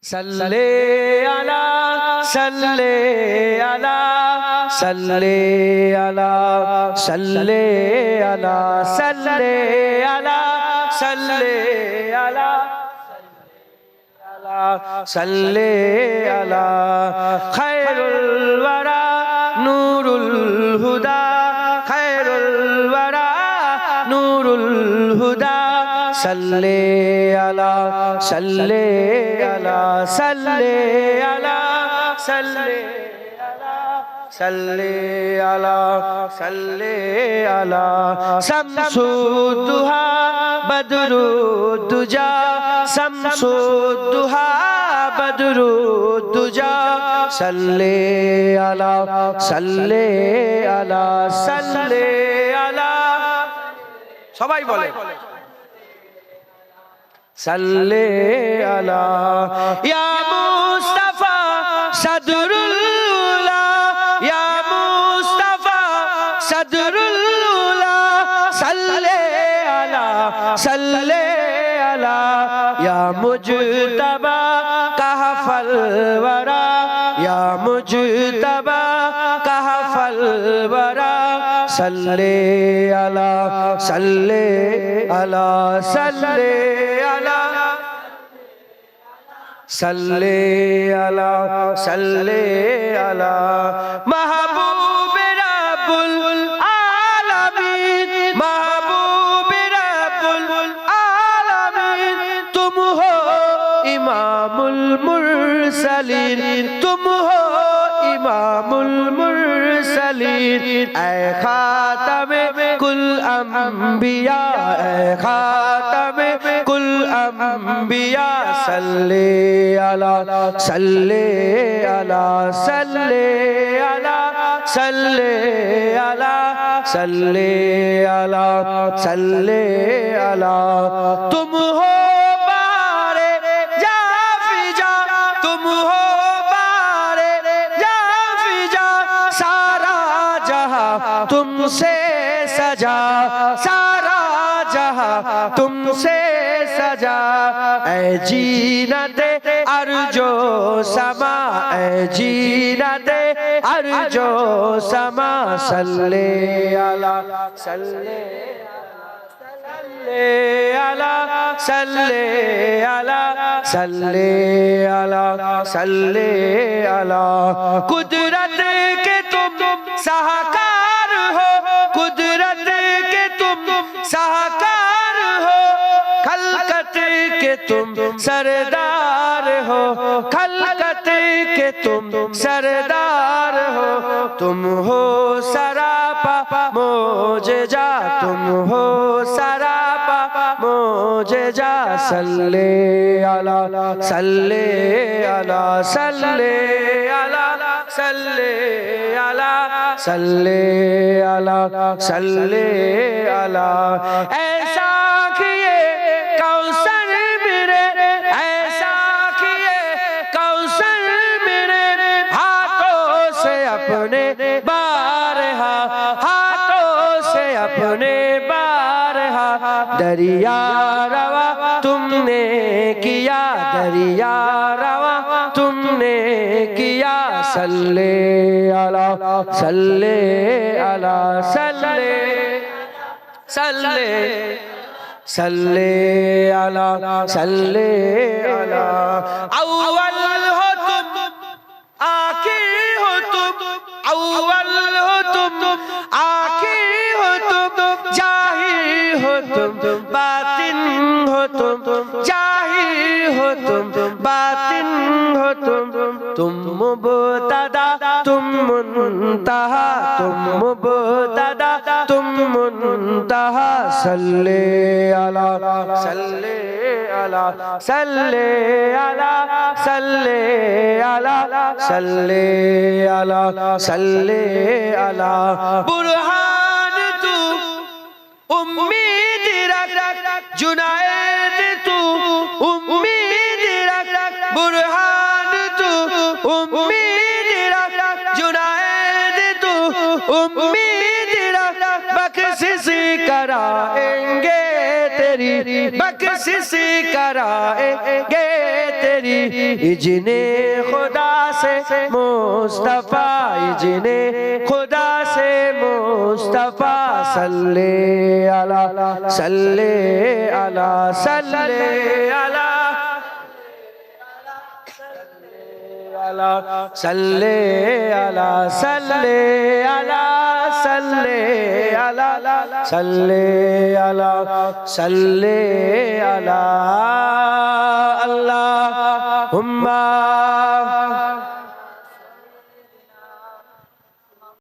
सल्ले अला सल्ले अला सल्ले अला सल्ले अला सल्ले अला सल्ले अला सल्ले अला खैरुल वरा नूरुल हुदा खैरुल वरा नूरुल हुदा सल्ले अला सल्ले अला सल्ले अला सल्ले सल्ले अला सल्ले अला शम्सुद्दुहा बदरुद्दुजा शम्सुद्दुहा बदरुद्दुजा सल्ले अला सल्ले अला सल्ले अला সবাই বলে सल्ले अला या मुस्तफा सदरुल उला या मुस्तफा सदरुल उला सल्ले अला या मुजतबा कहफल वरा या मुजतबा कहफल वरा सल्ले अला सल्ले अला सल्ले अला सल्ले अला सल्ले अला महबूब रब्बुल आलमीन महबूब रब्बुल आलमीन तुम हो इमामुल मुरसलीन तुम हो इमामुल मुरसलीन ऐ खातमे कुल अंबिया ऐ खातमे कुल अंबिया सल्ले अला सल्ले अला सल्ले अला सल्ले अला सल्ले अला सल्ले अला तुम हो बारे जाफिजा तुम हो बारे जाफिजा सारा जहां तुमसे सजा सारा जहां तुमसे सजा ऐ जीनते अर्जो समा ऐ जीनते अर्जो समा सल्ले अला सल्ले अला सल्ले अला सल्ले अला सल्ले अला कुदरत के तुम साहकार हो कुदरत के तुम साहकार हो खलकत के तुम सरदार हो खलकत के तुम सरदार हो तुम हो सरापा मोजेजा तुम हो सरापा मोजेजा सल्ले अला सल्ले अला सल्ले अला सल्ले अला सल्ले अला सल्ले अला ऐसा किए कौसर मेरे ऐसा किए कौसर मेरे हाथों से अपने बारहा हाथों से अपने बारहा दरिया रवा तुमने किया दरिया रवा तुमने किया सल्ले अला सल्ले अला सल्ले सल्ले सल्ले अला सल्ले अला अव्वल हो तुम आखिर हो तुम अव्वल हो तुम आखिर हो तुम जाहिर हो तुम बातिन हो तुम जाहिर हो तुम बातिन हो तुम मुबतदा तुम मुंतहा तुम मुबतदा तुम मुंतहा सल्ले अला सल्ले अला सल्ले अला सल्ले अला सल्ले अला सल्ले अला बुरहान तू उम्मीद रख जुनायद तू उम्मीद रख बुरहान तू उम्मीद रख जुनायद तू उम्मीद रख बख्शिश कराएंगे तेरी बख्शिश कराएंगे तेरी इज़्ने खुदा से मुस्तफा इज़्ने खुदा से मुस्तफा सल्ले अला सल्ले अला सल्ले अला सल्ले अला सल्ले अला सल्ले अला सल्ले अला सल्ले अला अल्लाहुम्मा